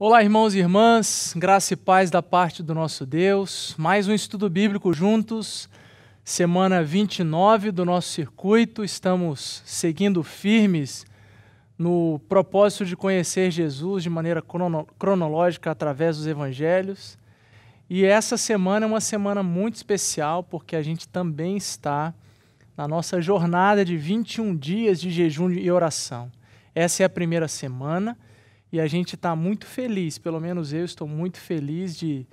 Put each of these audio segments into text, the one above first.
Olá, irmãos e irmãs, graça e paz da parte do nosso Deus. Mais um estudo bíblico juntos, semana 29 do nosso circuito. Estamos seguindo firmes no propósito de conhecer Jesus de maneira cronológica através dos evangelhos. E essa semana é uma semana muito especial porque a gente também está na nossa jornada de 21 dias de jejum e oração. Essa é a primeira semana. E a gente está muito feliz, pelo menos eu estou muito feliz de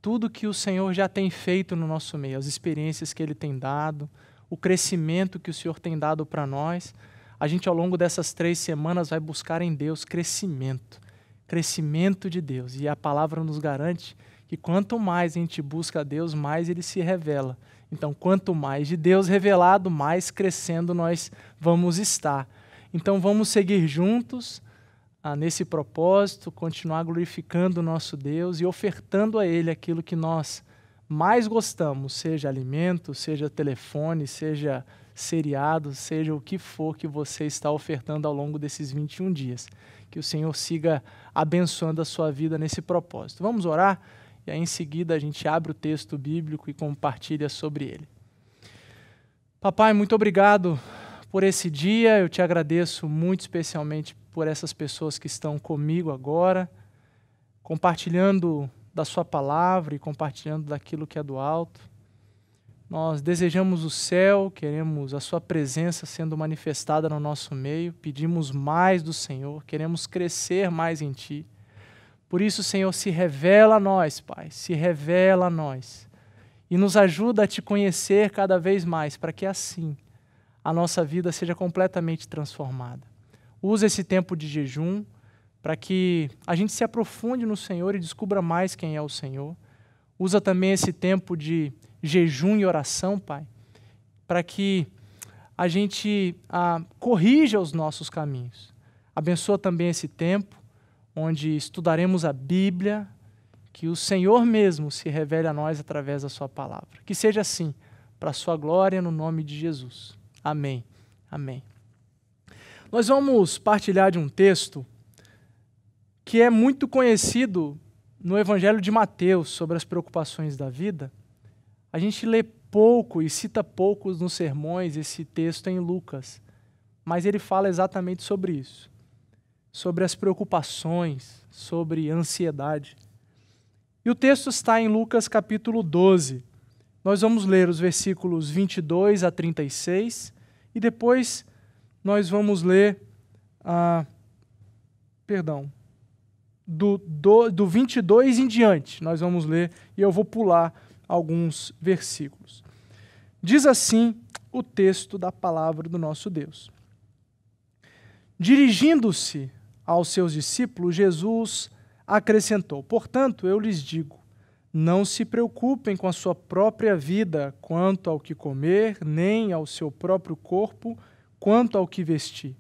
tudo que o Senhor já tem feito no nosso meio, as experiências que Ele tem dado, o crescimento que o Senhor tem dado para nós. A gente, ao longo dessas 3 semanas, vai buscar em Deus crescimento de Deus. E a palavra nos garante que quanto mais a gente busca a Deus, mais Ele se revela. Então, quanto mais de Deus revelado, mais crescendo nós vamos estar. Então, vamos seguir juntos nesse propósito, continuar glorificando o nosso Deus e ofertando a Ele aquilo que nós mais gostamos, seja alimento, seja telefone, seja seriado, seja o que for que você está ofertando ao longo desses 21 dias. Que o Senhor siga abençoando a sua vida nesse propósito. Vamos orar e aí em seguida a gente abre o texto bíblico e compartilha sobre ele. Papai, muito obrigado por esse dia, eu te agradeço muito especialmente por essas pessoas que estão comigo agora, compartilhando da sua palavra e compartilhando daquilo que é do alto. Nós desejamos o céu, queremos a sua presença sendo manifestada no nosso meio, pedimos mais do Senhor, queremos crescer mais em Ti. Por isso, Senhor, se revela a nós, Pai, se revela a nós e nos ajuda a Te conhecer cada vez mais, para que assim a nossa vida seja completamente transformada. Usa esse tempo de jejum para que a gente se aprofunde no Senhor e descubra mais quem é o Senhor. Usa também esse tempo de jejum e oração, Pai, para que a gente corrija os nossos caminhos. Abençoa também esse tempo onde estudaremos a Bíblia, que o Senhor mesmo se revele a nós através da sua palavra. Que seja assim, para a sua glória, no nome de Jesus. Amém. Amém. Nós vamos partilhar de um texto que é muito conhecido no Evangelho de Mateus sobre as preocupações da vida. A gente lê pouco e cita pouco nos sermões esse texto em Lucas, mas ele fala exatamente sobre isso, sobre as preocupações, sobre a ansiedade. E o texto está em Lucas capítulo 12. Nós vamos ler os versículos 22 a 36 e depois nós vamos ler, do 22 em diante, nós vamos ler e eu vou pular alguns versículos. Diz assim o texto da palavra do nosso Deus. Dirigindo-se aos seus discípulos, Jesus acrescentou: portanto, eu lhes digo, não se preocupem com a sua própria vida quanto ao que comer, nem ao seu próprio corpo quanto ao que vestir.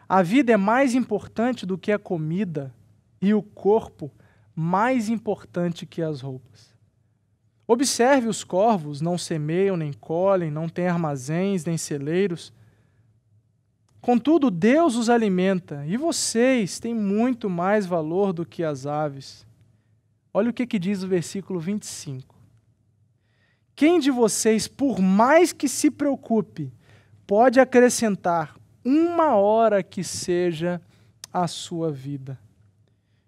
A vida é mais importante do que a comida e o corpo mais importante que as roupas. Observe os corvos, não semeiam, nem colhem, não têm armazéns, nem celeiros. Contudo, Deus os alimenta, e vocês têm muito mais valor do que as aves. Olha o que diz o versículo 25. Quem de vocês, por mais que se preocupe, pode acrescentar 1 hora que seja à sua vida?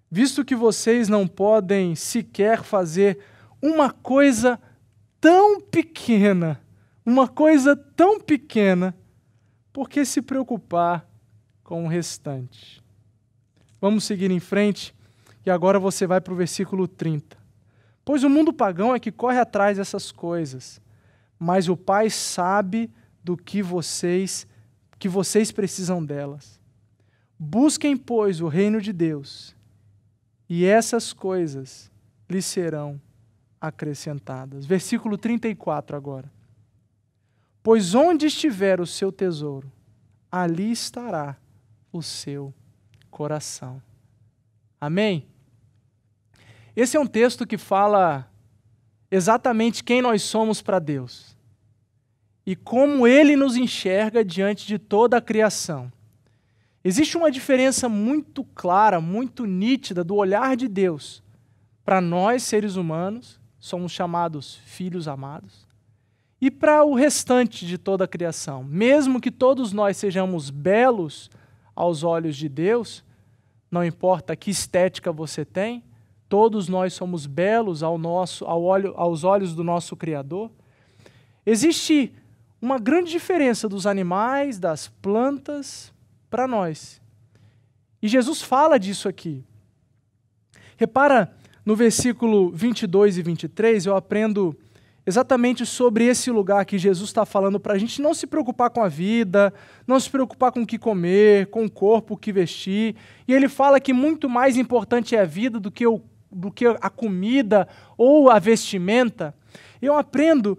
Visto que vocês não podem sequer fazer uma coisa tão pequena, por que se preocupar com o restante? Vamos seguir em frente, e agora você vai para o versículo 30. Pois o mundo pagão é que corre atrás dessas coisas, mas o Pai sabe do que vocês precisam delas. Busquem, pois, o reino de Deus, e essas coisas lhes serão acrescentadas. Versículo 34 agora. Pois onde estiver o seu tesouro, ali estará o seu coração. Amém? Esse é um texto que fala exatamente quem nós somos para Deus e como Ele nos enxerga diante de toda a criação. Existe uma diferença muito clara, muito nítida do olhar de Deus para nós, seres humanos, somos chamados filhos amados, e para o restante de toda a criação. Mesmo que todos nós sejamos belos aos olhos de Deus, não importa que estética você tem, todos nós somos belos aos olhos do nosso Criador. Existe uma grande diferença dos animais, das plantas, para nós. E Jesus fala disso aqui. Repara no versículo 22 e 23, eu aprendo exatamente sobre esse lugar que Jesus está falando para a gente não se preocupar com a vida, não se preocupar com o que comer, com o corpo, o que vestir. E ele fala que muito mais importante é a vida do que a comida ou a vestimenta. Eu aprendo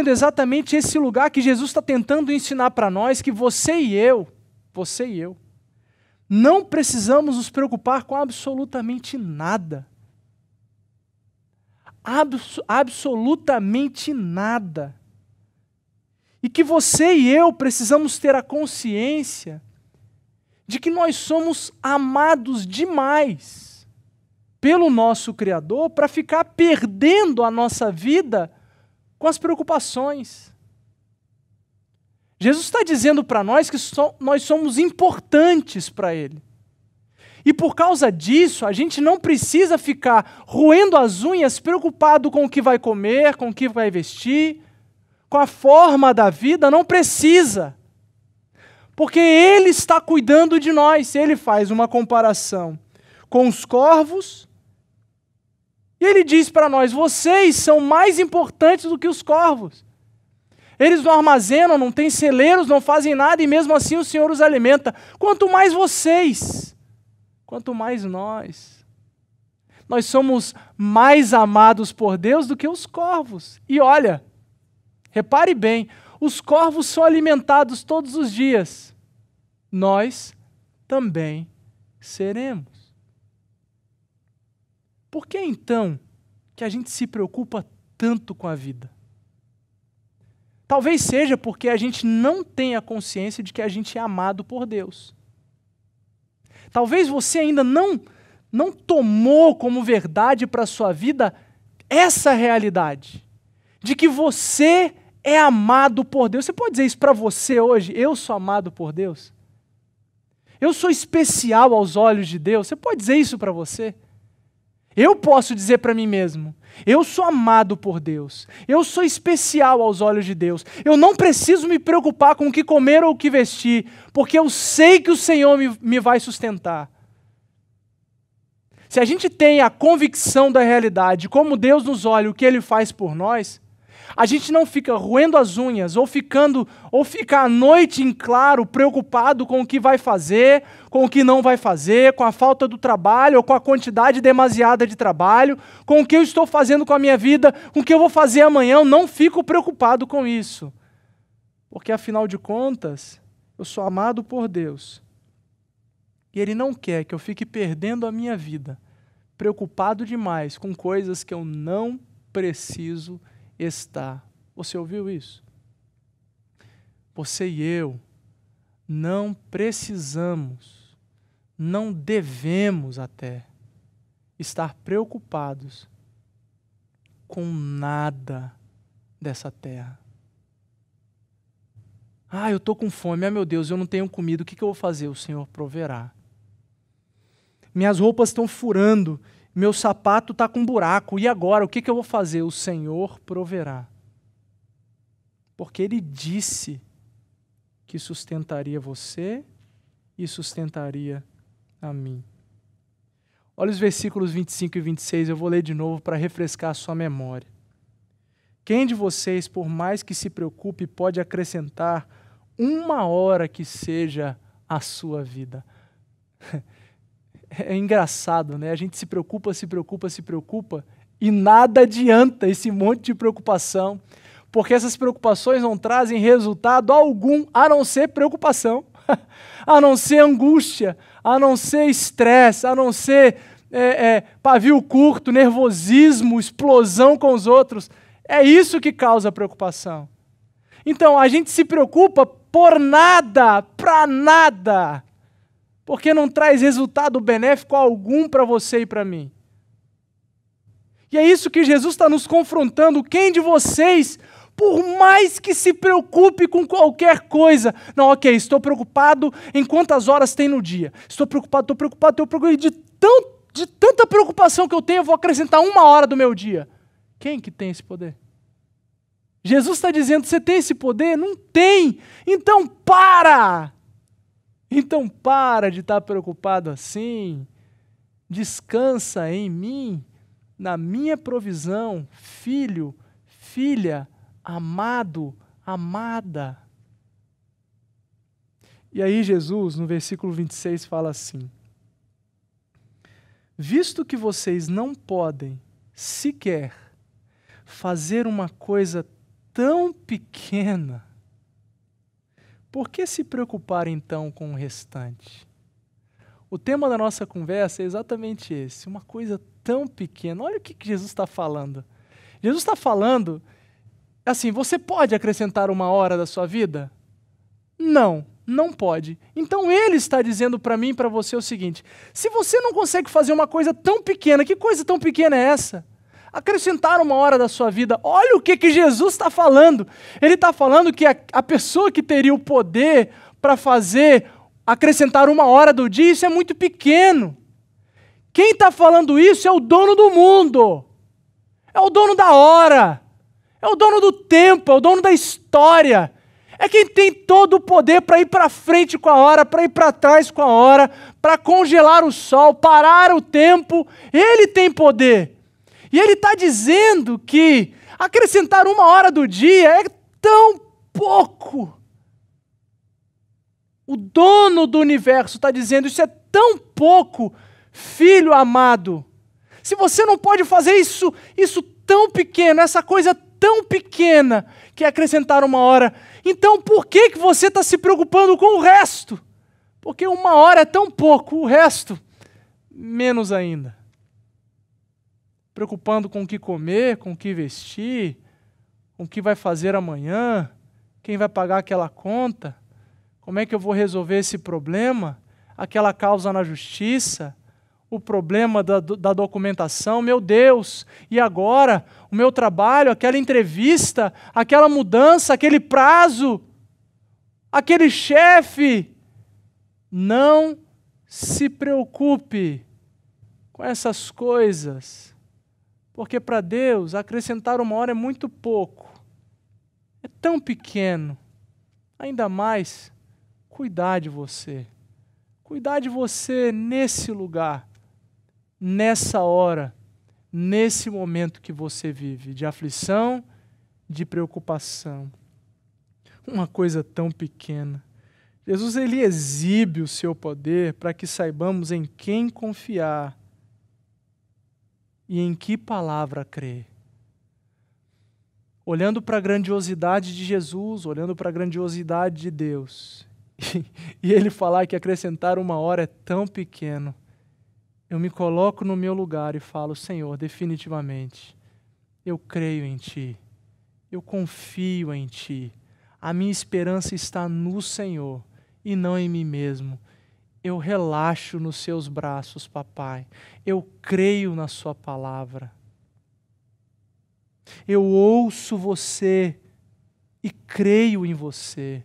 exatamente esse lugar que Jesus está tentando ensinar para nós, que você e eu, não precisamos nos preocupar com absolutamente nada. Absolutamente nada. E que você e eu precisamos ter a consciência de que nós somos amados demais pelo nosso Criador para ficar perdendo a nossa vida com as preocupações. Jesus está dizendo para nós que nós somos importantes para Ele. E por causa disso, a gente não precisa ficar roendo as unhas, preocupado com o que vai comer, com o que vai vestir, com a forma da vida, não precisa. Porque Ele está cuidando de nós. Ele faz uma comparação com os corvos, e Ele diz para nós, vocês são mais importantes do que os corvos. Eles não armazenam, não têm celeiros, não fazem nada, e mesmo assim o Senhor os alimenta. Quanto mais vocês, quanto mais nós. Nós somos mais amados por Deus do que os corvos. E olha, repare bem, os corvos são alimentados todos os dias. Nós também seremos. Por que então que a gente se preocupa tanto com a vida? Talvez seja porque a gente não tem a consciência de que a gente é amado por Deus. Talvez você ainda não tomou como verdade para a sua vida essa realidade, de que você é amado por Deus. Você pode dizer isso para você hoje? Eu sou amado por Deus? Eu sou especial aos olhos de Deus? Você pode dizer isso para você? Eu posso dizer para mim mesmo, eu sou amado por Deus, eu sou especial aos olhos de Deus, eu não preciso me preocupar com o que comer ou o que vestir, porque eu sei que o Senhor me vai sustentar. Se a gente tem a convicção da realidade, como Deus nos olha, o que Ele faz por nós, a gente não fica roendo as unhas ou fica à noite em claro, preocupado com o que vai fazer, com o que não vai fazer, com a falta do trabalho ou com a quantidade demasiada de trabalho, com o que eu estou fazendo com a minha vida, com o que eu vou fazer amanhã. Eu não fico preocupado com isso. Porque, afinal de contas, eu sou amado por Deus. E Ele não quer que eu fique perdendo a minha vida, preocupado demais com coisas que eu não preciso estar. Você ouviu isso? Você e eu não precisamos, não devemos até estar preocupados com nada dessa terra. Eu estou com fome, meu Deus, eu não tenho comida, o que eu vou fazer? O Senhor proverá. Minhas roupas estão furando, meu sapato está com buraco, e agora, o que eu vou fazer? O Senhor proverá. Porque Ele disse que sustentaria você e sustentaria a mim. Olha os versículos 25 e 26, eu vou ler de novo para refrescar a sua memória. Quem de vocês, por mais que se preocupe, pode acrescentar 1 hora que seja a sua vida? É engraçado, né? A gente se preocupa e nada adianta esse monte de preocupação, porque essas preocupações não trazem resultado algum, a não ser preocupação, a não ser angústia, a não ser estresse, a não ser pavio curto, nervosismo, explosão com os outros. É isso que causa preocupação. Então, a gente se preocupa por nada, para nada, porque não traz resultado benéfico algum para você e para mim. E é isso que Jesus está nos confrontando. Quem de vocês, por mais que se preocupe com qualquer coisa, não, ok, estou preocupado em quantas horas tem no dia, estou preocupado, e de tanta preocupação que eu tenho, eu vou acrescentar 1 hora do meu dia. Quem que tem esse poder? Jesus está dizendo, você tem esse poder? Não tem. Então para de estar preocupado assim. Descansa em mim, na minha provisão, filho, filha, amado, amada. E aí Jesus, no versículo 26, fala assim: visto que vocês não podem sequer fazer uma coisa tão pequena, por que se preocupar então com o restante? O tema da nossa conversa é exatamente esse, uma coisa tão pequena. Olha o que Jesus está falando. Jesus está falando, assim, você pode acrescentar 1 hora da sua vida? Não, não pode. Então ele está dizendo para mim e para você o seguinte: se você não consegue fazer uma coisa tão pequena, que coisa tão pequena é essa? Acrescentar 1 hora da sua vida. Olha o que Jesus está falando. Ele está falando que a pessoa que teria o poder para acrescentar 1 hora do dia, isso é muito pequeno. Quem está falando isso é o dono do mundo. É o dono da hora. É o dono do tempo, é o dono da história. É quem tem todo o poder para ir para frente com a hora, para ir para trás com a hora, para congelar o sol, parar o tempo. Ele tem poder. E ele está dizendo que acrescentar 1 hora do dia é tão pouco. O dono do universo está dizendo, isso é tão pouco, filho amado. Se você não pode fazer isso tão pequeno, essa coisa tão pequena, que é acrescentar 1 hora, então por que você está se preocupando com o resto? Porque 1 hora é tão pouco, o resto, menos ainda. Preocupando com o que comer, com o que vestir, com o que vai fazer amanhã, quem vai pagar aquela conta, como é que eu vou resolver esse problema, aquela causa na justiça, o problema da documentação, meu Deus, e agora? O meu trabalho, aquela entrevista, aquela mudança, aquele prazo, aquele chefe. Não se preocupe com essas coisas. Porque para Deus, acrescentar 1 hora é muito pouco. É tão pequeno. Ainda mais, cuidar de você. Cuidar de você nesse lugar, nessa hora, nesse momento que você vive, de aflição, de preocupação. Uma coisa tão pequena. Jesus, ele exibe o seu poder para que saibamos em quem confiar e em que palavra crer. Olhando para a grandiosidade de Jesus, olhando para a grandiosidade de Deus, e ele falar que acrescentar 1 hora é tão pequeno, eu me coloco no meu lugar e falo, Senhor, definitivamente, eu creio em Ti, eu confio em Ti, a minha esperança está no Senhor e não em mim mesmo. Eu relaxo nos seus braços, papai. Eu creio na sua palavra. Eu ouço você e creio em você.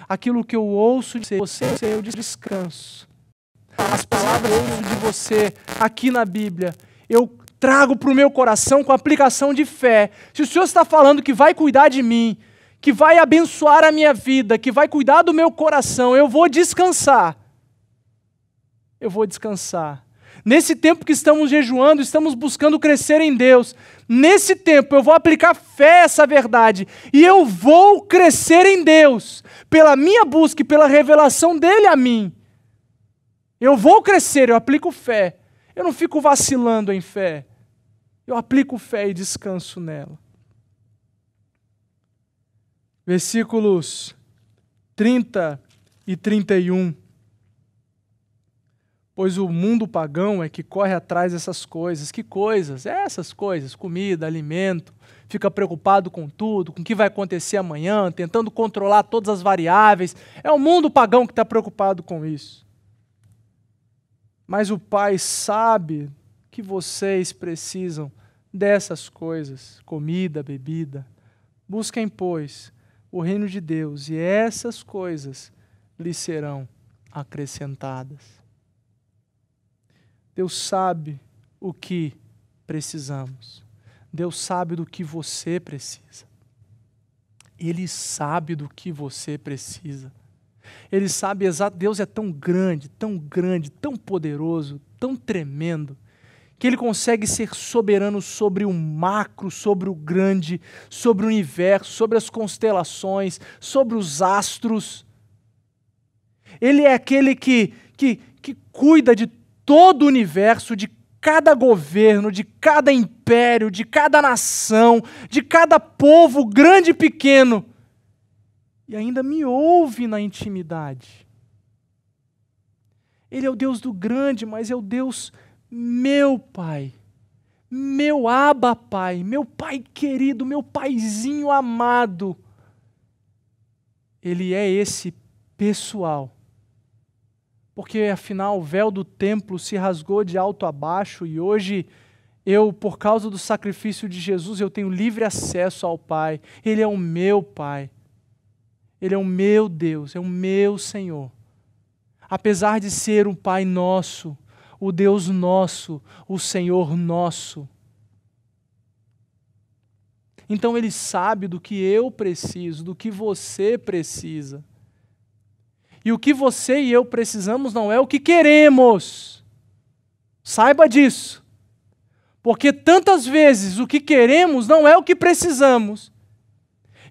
Aquilo que eu ouço de você, eu descanso. As palavras que eu ouço de você aqui na Bíblia, eu trago para o meu coração com aplicação de fé. Se o Senhor está falando que vai cuidar de mim, que vai abençoar a minha vida, que vai cuidar do meu coração, eu vou descansar. Eu vou descansar. Nesse tempo que estamos jejuando, estamos buscando crescer em Deus. Nesse tempo eu vou aplicar fé a essa verdade. E eu vou crescer em Deus. Pela minha busca e pela revelação dEle a mim. Eu vou crescer, eu aplico fé. Eu não fico vacilando em fé. Eu aplico fé e descanso nela. Versículos 30 e 31. Pois o mundo pagão é que corre atrás dessas coisas. Que coisas? Essas coisas, comida, alimento, fica preocupado com tudo, com o que vai acontecer amanhã, tentando controlar todas as variáveis. É o mundo pagão que está preocupado com isso. Mas o Pai sabe que vocês precisam dessas coisas, comida, bebida. Busquem, pois, o reino de Deus, e essas coisas lhes serão acrescentadas. Deus sabe o que precisamos. Deus sabe do que você precisa. Ele sabe do que você precisa. Ele sabe exato. Deus é tão grande, tão poderoso, tão tremendo, que Ele consegue ser soberano sobre o macro, sobre o grande, sobre o universo, sobre as constelações, sobre os astros. Ele é aquele que cuida de todo o universo, de cada governo, de cada império, de cada nação, de cada povo, grande e pequeno. E ainda me ouve na intimidade. Ele é o Deus do grande, mas é o Deus meu Pai, meu Abba Pai, meu Pai querido, meu Paizinho amado. Ele é esse pessoal. Porque afinal o véu do templo se rasgou de alto a baixo e hoje eu, por causa do sacrifício de Jesus, eu tenho livre acesso ao Pai. Ele é o meu Pai. Ele é o meu Deus, é o meu Senhor. Apesar de ser um Pai nosso, o Deus nosso, o Senhor nosso. Então Ele sabe do que eu preciso, do que você precisa. E o que você e eu precisamos não é o que queremos. Saiba disso. Porque tantas vezes o que queremos não é o que precisamos.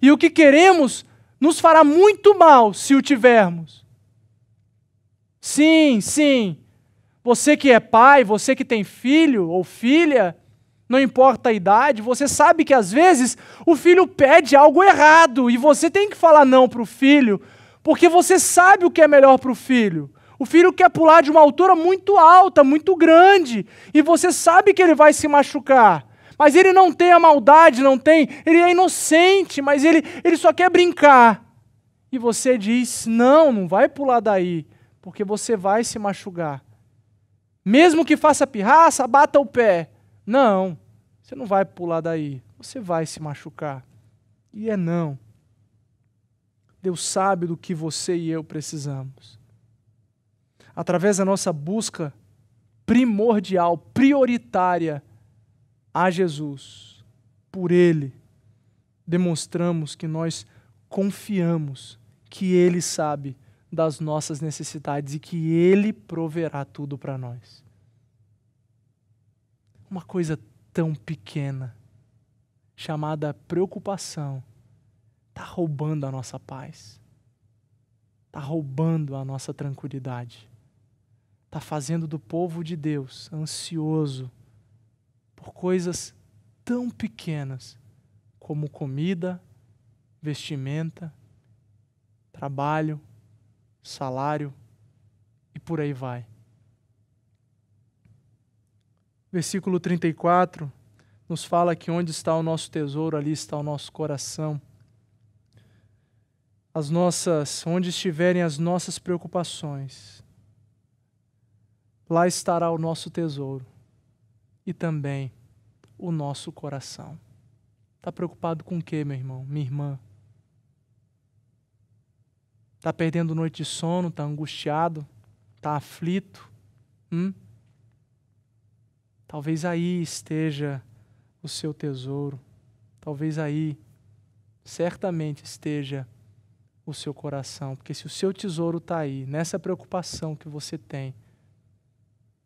E o que queremos nos fará muito mal se o tivermos. Sim, sim. Você que é pai, você que tem filho ou filha, não importa a idade, você sabe que às vezes o filho pede algo errado e você tem que falar não para o filho, porque você sabe o que é melhor para o filho. O filho quer pular de uma altura muito alta, muito grande, e você sabe que ele vai se machucar. Mas ele não tem a maldade, ele é inocente, mas ele só quer brincar. E você diz, não vai pular daí, porque você vai se machucar. Mesmo que faça pirraça, bata o pé. Não, você não vai pular daí, você vai se machucar. E é não. Deus sabe do que você e eu precisamos. Através da nossa busca primordial, prioritária a Jesus, por Ele, demonstramos que nós confiamos que Ele sabe das nossas necessidades e que Ele proverá tudo para nós. Uma coisa tão pequena, chamada preocupação, está roubando a nossa paz, está roubando a nossa tranquilidade, está fazendo do povo de Deus ansioso por coisas tão pequenas como comida, vestimenta, trabalho, salário e por aí vai. Versículo 34 nos fala que onde está o nosso tesouro, ali está o nosso coração. Onde estiverem as nossas preocupações, lá estará o nosso tesouro e também o nosso coração. Está preocupado com o quê, meu irmão, minha irmã? Está perdendo noite de sono, está angustiado, está aflito? Talvez aí esteja o seu tesouro. Talvez aí, certamente esteja o seu coração. Porque se o seu tesouro está aí, nessa preocupação que você tem,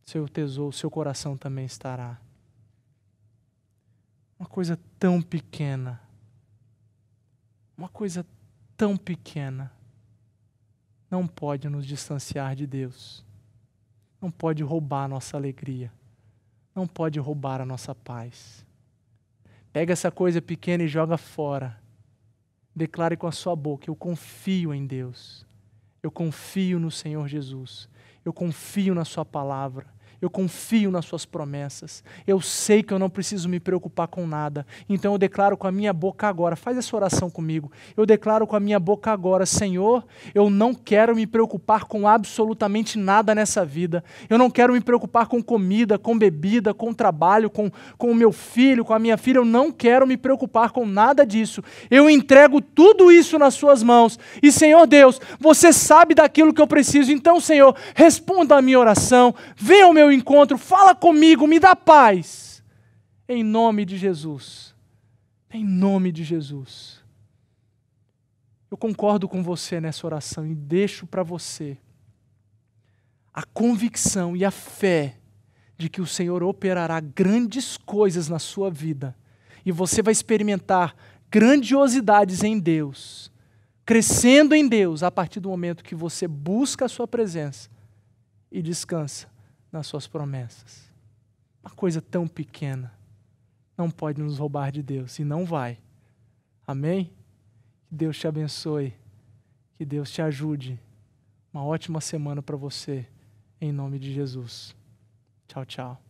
seu tesouro, seu coração também estará. Uma coisa tão pequena. Uma coisa tão pequena. Não pode nos distanciar de Deus. Não pode roubar a nossa alegria. Não pode roubar a nossa paz. Pega essa coisa pequena e joga fora. Declare com a sua boca, eu confio em Deus. Eu confio no Senhor Jesus. Eu confio na sua palavra. Eu confio nas suas promessas. Eu sei que eu não preciso me preocupar com nada. Então eu declaro com a minha boca agora, faz essa oração comigo. Eu declaro com a minha boca agora, Senhor, eu não quero me preocupar com absolutamente nada nessa vida. Eu não quero me preocupar com comida, com bebida, com trabalho, com o meu filho, com a minha filha. Eu não quero me preocupar com nada disso. Eu entrego tudo isso nas suas mãos. E Senhor Deus, você sabe daquilo que eu preciso. Então, Senhor, responda a minha oração. Venha ao meu encontro, fala comigo, me dá paz. Em nome de Jesus. Em nome de Jesus. Eu concordo com você nessa oração e deixo para você a convicção e a fé de que o Senhor operará grandes coisas na sua vida e você vai experimentar grandiosidades em Deus, crescendo em Deus a partir do momento que você busca a sua presença e descansa nas suas promessas. Uma coisa tão pequena não pode nos roubar de Deus e não vai. Amém? Que Deus te abençoe. Que Deus te ajude. Uma ótima semana para você, em nome de Jesus. Tchau, tchau.